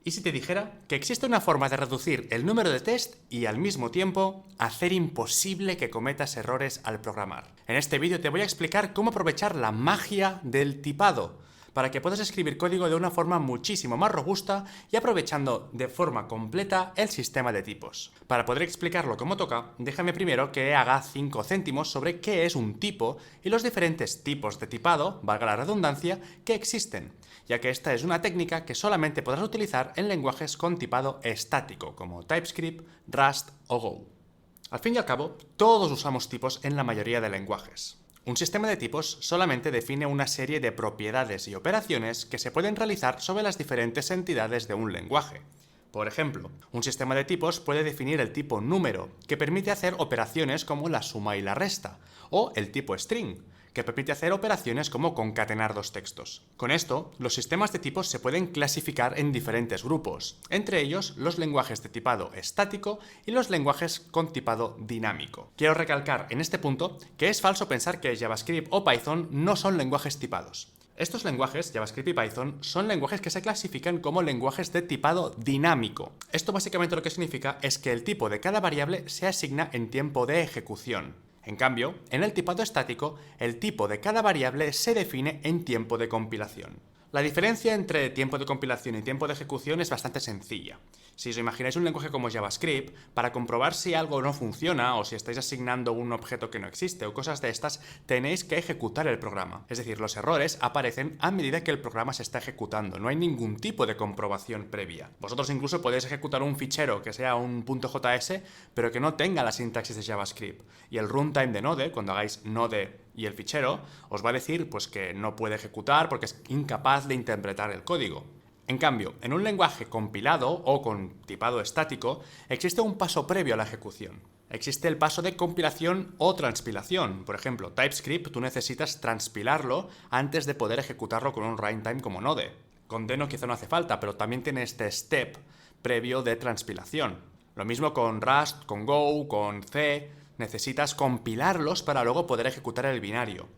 ¿Y si te dijera que existe una forma de reducir el número de test y al mismo tiempo hacer imposible que cometas errores al programar? En este vídeo te voy a explicar cómo aprovechar la magia del tipado para que puedas escribir código de una forma muchísimo más robusta y aprovechando de forma completa el sistema de tipos. Para poder explicarlo como toca, déjame primero que haga 5 céntimos sobre qué es un tipo y los diferentes tipos de tipado, valga la redundancia, que existen, ya que esta es una técnica que solamente podrás utilizar en lenguajes con tipado estático, como TypeScript, Rust o Go. Al fin y al cabo, todos usamos tipos en la mayoría de lenguajes. Un sistema de tipos solamente define una serie de propiedades y operaciones que se pueden realizar sobre las diferentes entidades de un lenguaje. Por ejemplo, un sistema de tipos puede definir el tipo número, que permite hacer operaciones como la suma y la resta, o el tipo string, que permite hacer operaciones como concatenar dos textos. Con esto, los sistemas de tipos se pueden clasificar en diferentes grupos, entre ellos los lenguajes de tipado estático y los lenguajes con tipado dinámico. Quiero recalcar en este punto que es falso pensar que JavaScript o Python no son lenguajes tipados. Estos lenguajes, JavaScript y Python, son lenguajes que se clasifican como lenguajes de tipado dinámico. Esto básicamente lo que significa es que el tipo de cada variable se asigna en tiempo de ejecución. En cambio, en el tipado estático, el tipo de cada variable se define en tiempo de compilación. La diferencia entre tiempo de compilación y tiempo de ejecución es bastante sencilla. Si os imagináis un lenguaje como JavaScript, para comprobar si algo no funciona o si estáis asignando un objeto que no existe o cosas de estas, tenéis que ejecutar el programa. Es decir, los errores aparecen a medida que el programa se está ejecutando, no hay ningún tipo de comprobación previa. Vosotros incluso podéis ejecutar un fichero que sea un .js, pero que no tenga la sintaxis de JavaScript. Y el runtime de Node, cuando hagáis Node y el fichero, os va a decir pues, que no puede ejecutar porque es incapaz de interpretar el código. En cambio, en un lenguaje compilado o con tipado estático, existe un paso previo a la ejecución. Existe el paso de compilación o transpilación. Por ejemplo, TypeScript tú necesitas transpilarlo antes de poder ejecutarlo con un runtime como Node. Con Deno quizá no hace falta, pero también tiene este step previo de transpilación. Lo mismo con Rust, con Go, con C. Necesitas compilarlos para luego poder ejecutar el binario.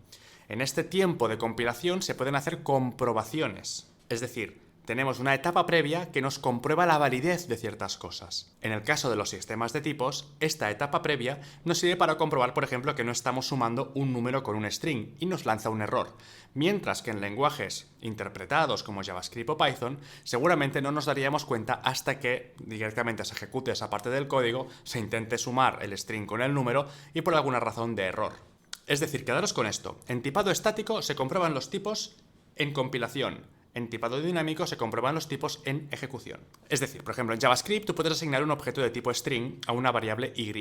En este tiempo de compilación se pueden hacer comprobaciones. Es decir, tenemos una etapa previa que nos comprueba la validez de ciertas cosas. En el caso de los sistemas de tipos, esta etapa previa nos sirve para comprobar, por ejemplo, que no estamos sumando un número con un string y nos lanza un error. Mientras que en lenguajes interpretados como JavaScript o Python, seguramente no nos daríamos cuenta hasta que directamente se ejecute esa parte del código, se intente sumar el string con el número y por alguna razón de error. Es decir, quedaros con esto. En tipado estático se comprueban los tipos en compilación. En tipado dinámico se comprueban los tipos en ejecución. Es decir, por ejemplo, en JavaScript tú puedes asignar un objeto de tipo string a una variable y.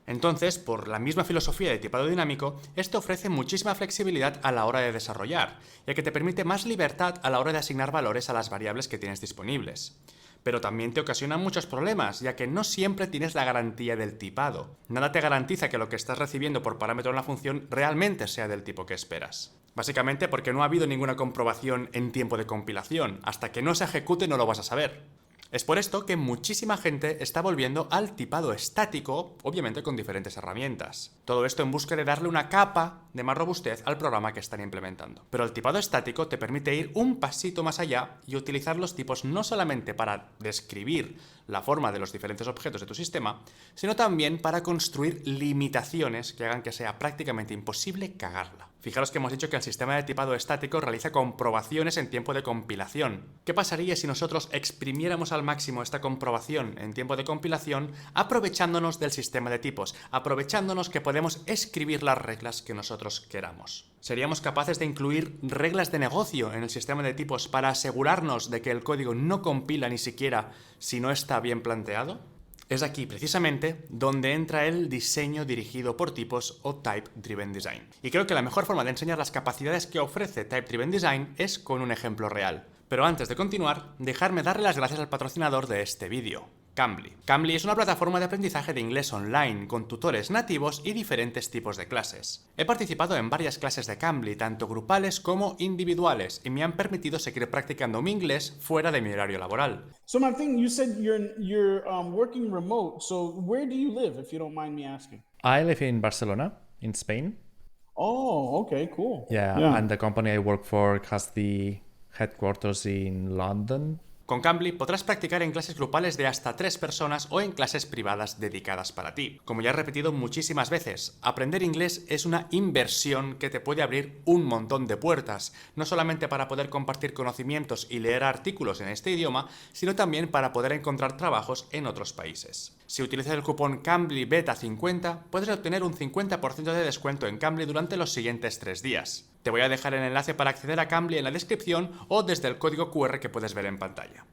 Entonces, por la misma filosofía de tipado dinámico, esto ofrece muchísima flexibilidad a la hora de desarrollar, ya que te permite más libertad a la hora de asignar valores a las variables que tienes disponibles. Pero también te ocasiona muchos problemas, ya que no siempre tienes la garantía del tipado. Nada te garantiza que lo que estás recibiendo por parámetro en la función realmente sea del tipo que esperas. Básicamente porque no ha habido ninguna comprobación en tiempo de compilación. Hasta que no se ejecute no lo vas a saber. Es por esto que muchísima gente está volviendo al tipado estático, obviamente con diferentes herramientas. Todo esto en busca de darle una capa de más robustez al programa que están implementando. Pero el tipado estático te permite ir un pasito más allá y utilizar los tipos no solamente para describir la forma de los diferentes objetos de tu sistema, sino también para construir limitaciones que hagan que sea prácticamente imposible cagarla. Fijaros que hemos dicho que el sistema de tipado estático realiza comprobaciones en tiempo de compilación. ¿Qué pasaría si nosotros exprimiéramos al máximo esta comprobación en tiempo de compilación aprovechándonos del sistema de tipos, aprovechándonos que podemos escribir las reglas que nosotros queramos? ¿Seríamos capaces de incluir reglas de negocio en el sistema de tipos para asegurarnos de que el código no compila ni siquiera si no está bien planteado? Es aquí, precisamente, donde entra el diseño dirigido por tipos o Type Driven Design. Y creo que la mejor forma de enseñar las capacidades que ofrece Type Driven Design es con un ejemplo real. Pero antes de continuar, dejadme darle las gracias al patrocinador de este vídeo, Cambly. Cambly es una plataforma de aprendizaje de inglés online con tutores nativos y diferentes tipos de clases. He participado en varias clases de Cambly, tanto grupales como individuales, y me han permitido seguir practicando mi inglés fuera de mi horario laboral. So Martin, you said you're working remote. So where do you live, if you don't mind me asking? I live in Barcelona, in Spain. Oh, okay, cool. Yeah, Yeah. and the company I work for has the headquarters in London. Con Cambly podrás practicar en clases grupales de hasta 3 personas o en clases privadas dedicadas para ti. Como ya he repetido muchísimas veces, aprender inglés es una inversión que te puede abrir un montón de puertas, no solamente para poder compartir conocimientos y leer artículos en este idioma, sino también para poder encontrar trabajos en otros países. Si utilizas el cupón CamblyBeta50, puedes obtener un 50% de descuento en Cambly durante los siguientes 3 días. Te voy a dejar el enlace para acceder a Cambly en la descripción o desde el código QR que puedes ver en pantalla.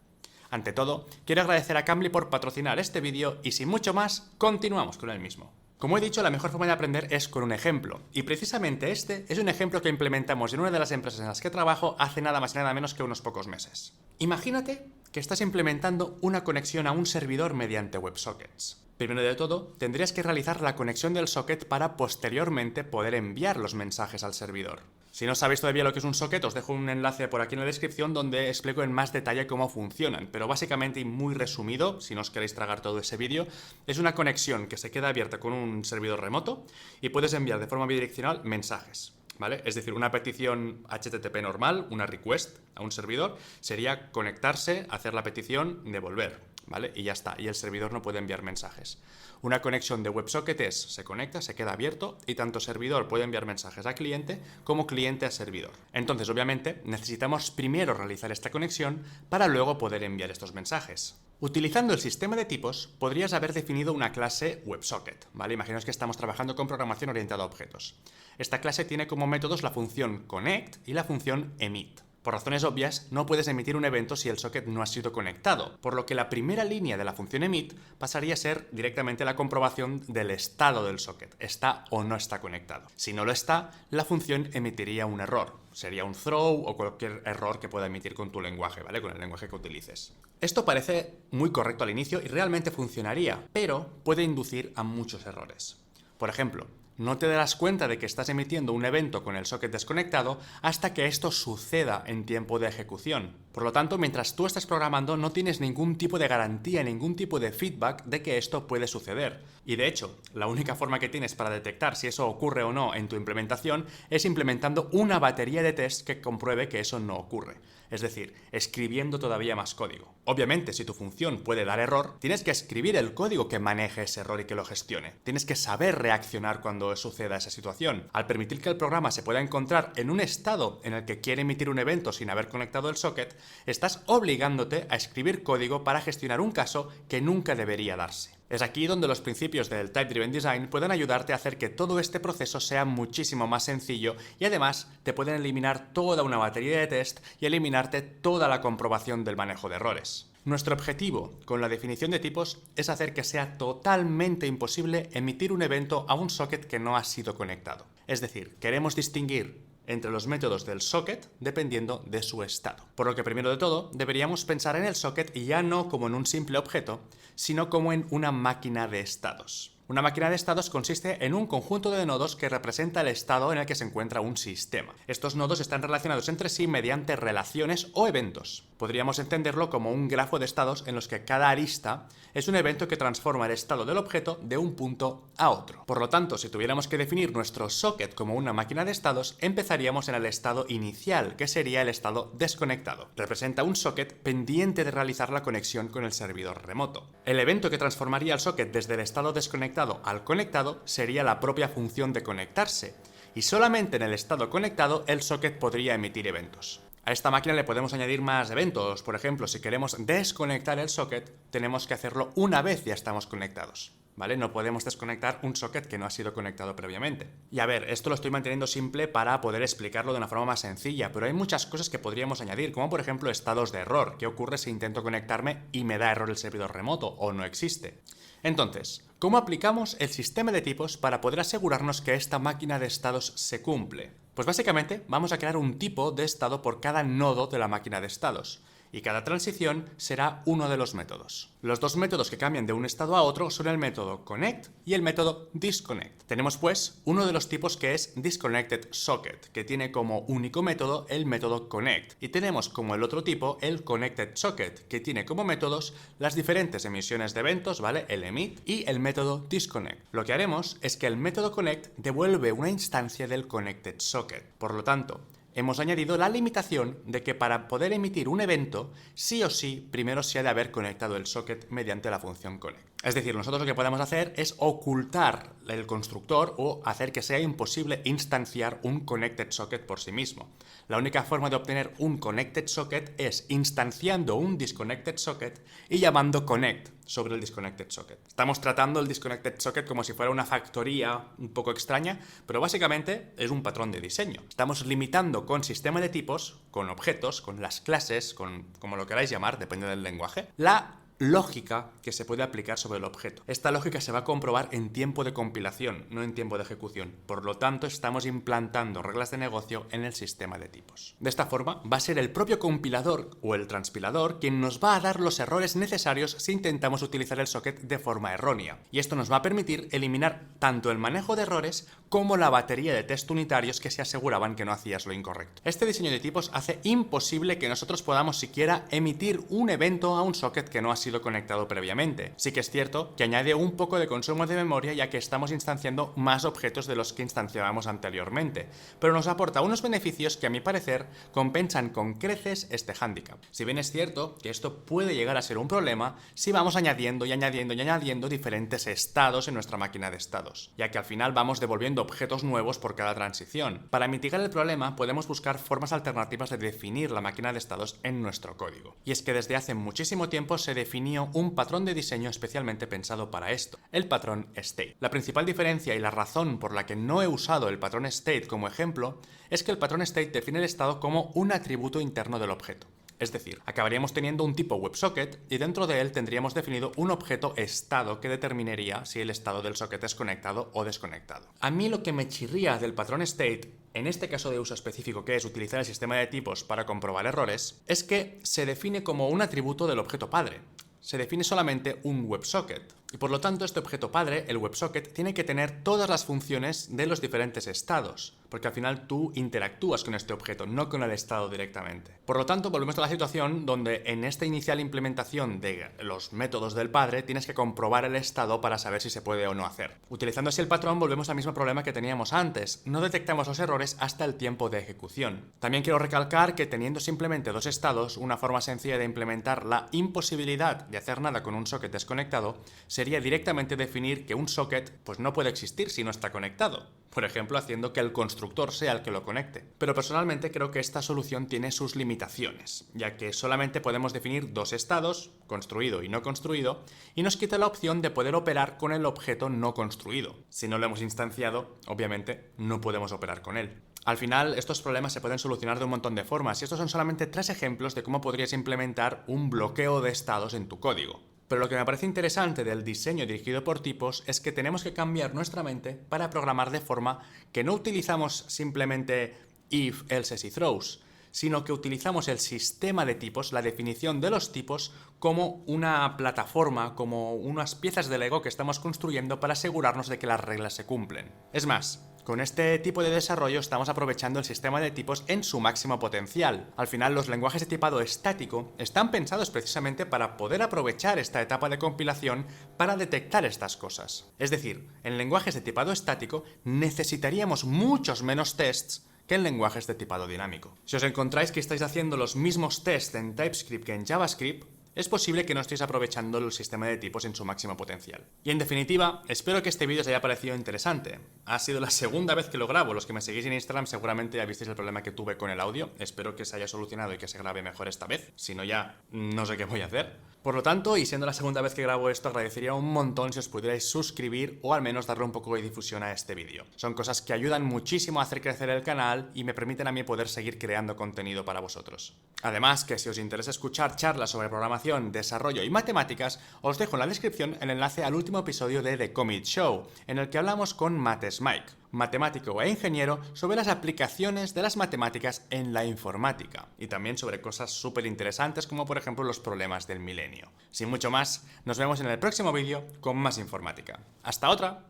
Ante todo, quiero agradecer a Cambly por patrocinar este vídeo y sin mucho más, continuamos con el mismo. Como he dicho, la mejor forma de aprender es con un ejemplo, y precisamente este es un ejemplo que implementamos en una de las empresas en las que trabajo hace nada más y nada menos que unos pocos meses. Imagínate que estás implementando una conexión a un servidor mediante WebSockets. Primero de todo, tendrías que realizar la conexión del socket para posteriormente poder enviar los mensajes al servidor. Si no sabéis todavía lo que es un socket, os dejo un enlace por aquí en la descripción donde explico en más detalle cómo funcionan, pero básicamente y muy resumido, si no os queréis tragar todo ese vídeo, es una conexión que se queda abierta con un servidor remoto y puedes enviar de forma bidireccional mensajes, ¿vale? Es decir, una petición HTTP normal, una request a un servidor, sería conectarse, hacer la petición, devolver, ¿vale? Y ya está, y el servidor no puede enviar mensajes. Una conexión de WebSocket se conecta, se queda abierto y tanto servidor puede enviar mensajes a cliente como cliente a servidor. Entonces, obviamente, necesitamos primero realizar esta conexión para luego poder enviar estos mensajes. Utilizando el sistema de tipos, podrías haber definido una clase WebSocket, ¿vale? Imaginaos que estamos trabajando con programación orientada a objetos. Esta clase tiene como métodos la función connect y la función emit. Por razones obvias, no puedes emitir un evento si el socket no ha sido conectado, por lo que la primera línea de la función emit pasaría a ser directamente la comprobación del estado del socket, está o no está conectado. Si no lo está, la función emitiría un error, sería un throw o cualquier error que pueda emitir con tu lenguaje, ¿vale? Con el lenguaje que utilices. Esto parece muy correcto al inicio y realmente funcionaría, pero puede inducir a muchos errores. Por ejemplo, no te darás cuenta de que estás emitiendo un evento con el socket desconectado hasta que esto suceda en tiempo de ejecución. Por lo tanto, mientras tú estás programando no tienes ningún tipo de garantía, ningún tipo de feedback de que esto puede suceder. Y de hecho, la única forma que tienes para detectar si eso ocurre o no en tu implementación es implementando una batería de tests que compruebe que eso no ocurre. Es decir, escribiendo todavía más código. Obviamente, si tu función puede dar error, tienes que escribir el código que maneje ese error y que lo gestione. Tienes que saber reaccionar cuando suceda esa situación. Al permitir que el programa se pueda encontrar en un estado en el que quiere emitir un evento sin haber conectado el socket, estás obligándote a escribir código para gestionar un caso que nunca debería darse. Es aquí donde los principios del Type Driven Design pueden ayudarte a hacer que todo este proceso sea muchísimo más sencillo y además te pueden eliminar toda una batería de test y eliminarte toda la comprobación del manejo de errores. Nuestro objetivo con la definición de tipos es hacer que sea totalmente imposible emitir un evento a un socket que no ha sido conectado. Es decir, queremos distinguir entre los métodos del socket dependiendo de su estado. Por lo que primero de todo, deberíamos pensar en el socket ya no como en un simple objeto, sino como en una máquina de estados. Una máquina de estados consiste en un conjunto de nodos que representa el estado en el que se encuentra un sistema. Estos nodos están relacionados entre sí mediante relaciones o eventos. Podríamos entenderlo como un grafo de estados en los que cada arista es un evento que transforma el estado del objeto de un punto a otro. Por lo tanto, si tuviéramos que definir nuestro socket como una máquina de estados, empezaríamos en el estado inicial, que sería el estado desconectado. Representa un socket pendiente de realizar la conexión con el servidor remoto. El evento que transformaría el socket desde el estado desconectado al conectado sería la propia función de conectarse, y solamente en el estado conectado el socket podría emitir eventos. A esta máquina le podemos añadir más eventos. Por ejemplo, si queremos desconectar el socket, tenemos que hacerlo una vez ya estamos conectados, ¿vale? No podemos desconectar un socket que no ha sido conectado previamente. Y a ver, esto lo estoy manteniendo simple para poder explicarlo de una forma más sencilla, pero hay muchas cosas que podríamos añadir, como por ejemplo estados de error. ¿Qué ocurre si intento conectarme y me da error el servidor remoto o no existe? Entonces, ¿cómo aplicamos el sistema de tipos para poder asegurarnos que esta máquina de estados se cumple? Pues básicamente vamos a crear un tipo de estado por cada nodo de la máquina de estados. y cada transición será uno de los métodos. Los dos métodos que cambian de un estado a otro son el método connect y el método disconnect. Tenemos pues uno de los tipos que es disconnected socket, que tiene como único método el método connect, y tenemos como el otro tipo el connected socket, que tiene como métodos las diferentes emisiones de eventos, ¿vale? El emit y el método disconnect. Lo que haremos es que el método connect devuelve una instancia del connected socket. Por lo tanto, hemos añadido la limitación de que para poder emitir un evento, sí o sí, primero se ha de haber conectado el socket mediante la función connect. Es decir, nosotros lo que podemos hacer es ocultar el constructor o hacer que sea imposible instanciar un connected socket por sí mismo. La única forma de obtener un connected socket es instanciando un disconnected socket y llamando connect sobre el disconnected socket. Estamos tratando el disconnected socket como si fuera una factoría un poco extraña, pero básicamente es un patrón de diseño. Estamos limitando con sistema de tipos, con objetos, con las clases, con como lo queráis llamar, depende del lenguaje, la lógica que se puede aplicar sobre el objeto. Esta lógica se va a comprobar en tiempo de compilación, no en tiempo de ejecución. Por lo tanto, estamos implantando reglas de negocio en el sistema de tipos. De esta forma, va a ser el propio compilador o el transpilador quien nos va a dar los errores necesarios si intentamos utilizar el socket de forma errónea. Y esto nos va a permitir eliminar tanto el manejo de errores como la batería de test unitarios que se aseguraban que no hacías lo incorrecto. Este diseño de tipos hace imposible que nosotros podamos siquiera emitir un evento a un socket que no ha sido conectado previamente. Sí que es cierto que añade un poco de consumo de memoria ya que estamos instanciando más objetos de los que instanciábamos anteriormente, pero nos aporta unos beneficios que a mi parecer compensan con creces este hándicap. Si bien es cierto que esto puede llegar a ser un problema si vamos añadiendo y añadiendo y añadiendo diferentes estados en nuestra máquina de estados, ya que al final vamos devolviendo objetos nuevos por cada transición. Para mitigar el problema podemos buscar formas alternativas de definir la máquina de estados en nuestro código. Y es que desde hace muchísimo tiempo se definió un patrón de diseño especialmente pensado para esto, el patrón state. La principal diferencia y la razón por la que no he usado el patrón state como ejemplo es que el patrón state define el estado como un atributo interno del objeto. Es decir, acabaríamos teniendo un tipo WebSocket y dentro de él tendríamos definido un objeto estado que determinaría si el estado del socket es conectado o desconectado. A mí lo que me chirría del patrón state, en este caso de uso específico que es utilizar el sistema de tipos para comprobar errores, es que se define como un atributo del objeto padre. Se define solamente un WebSocket. Y por lo tanto, este objeto padre, el WebSocket, tiene que tener todas las funciones de los diferentes estados, porque al final tú interactúas con este objeto, no con el estado directamente. Por lo tanto, volvemos a la situación donde en esta inicial implementación de los métodos del padre tienes que comprobar el estado para saber si se puede o no hacer. Utilizando así el patrón volvemos al mismo problema que teníamos antes, no detectamos los errores hasta el tiempo de ejecución. También quiero recalcar que teniendo simplemente dos estados, una forma sencilla de implementar la imposibilidad de hacer nada con un socket desconectado sería directamente definir que un socket pues no puede existir si no está conectado. Por ejemplo, haciendo que el constructor sea el que lo conecte. Pero personalmente creo que esta solución tiene sus limitaciones, ya que solamente podemos definir dos estados, construido y no construido, y nos quita la opción de poder operar con el objeto no construido. Si no lo hemos instanciado, obviamente no podemos operar con él. Al final, estos problemas se pueden solucionar de un montón de formas, y estos son solamente 3 ejemplos de cómo podrías implementar un bloqueo de estados en tu código. Pero lo que me parece interesante del diseño dirigido por tipos es que tenemos que cambiar nuestra mente para programar de forma que no utilizamos simplemente if, elses y throws, sino que utilizamos el sistema de tipos, la definición de los tipos, como una plataforma, como unas piezas de Lego que estamos construyendo para asegurarnos de que las reglas se cumplen. Es más, con este tipo de desarrollo estamos aprovechando el sistema de tipos en su máximo potencial. Al final, los lenguajes de tipado estático están pensados precisamente para poder aprovechar esta etapa de compilación para detectar estas cosas. Es decir, en lenguajes de tipado estático necesitaríamos muchos menos tests que en lenguajes de tipado dinámico. Si os encontráis que estáis haciendo los mismos tests en TypeScript que en JavaScript, es posible que no estéis aprovechando el sistema de tipos en su máximo potencial. Y en definitiva, espero que este vídeo os haya parecido interesante. Ha sido la segunda vez que lo grabo. Los que me seguís en Instagram seguramente ya visteis el problema que tuve con el audio. Espero que se haya solucionado y que se grabe mejor esta vez. Si no, ya no sé qué voy a hacer. Por lo tanto, y siendo la segunda vez que grabo esto, agradecería un montón si os pudierais suscribir o al menos darle un poco de difusión a este vídeo. Son cosas que ayudan muchísimo a hacer crecer el canal y me permiten a mí poder seguir creando contenido para vosotros. Además, que si os interesa escuchar charlas sobre programación, desarrollo y matemáticas, os dejo en la descripción el enlace al último episodio de The Commit Show, en el que hablamos con Mates Mike, matemático e ingeniero, sobre las aplicaciones de las matemáticas en la informática y también sobre cosas súper interesantes como por ejemplo los problemas del milenio. Sin mucho más, nos vemos en el próximo vídeo con más informática. ¡Hasta otra!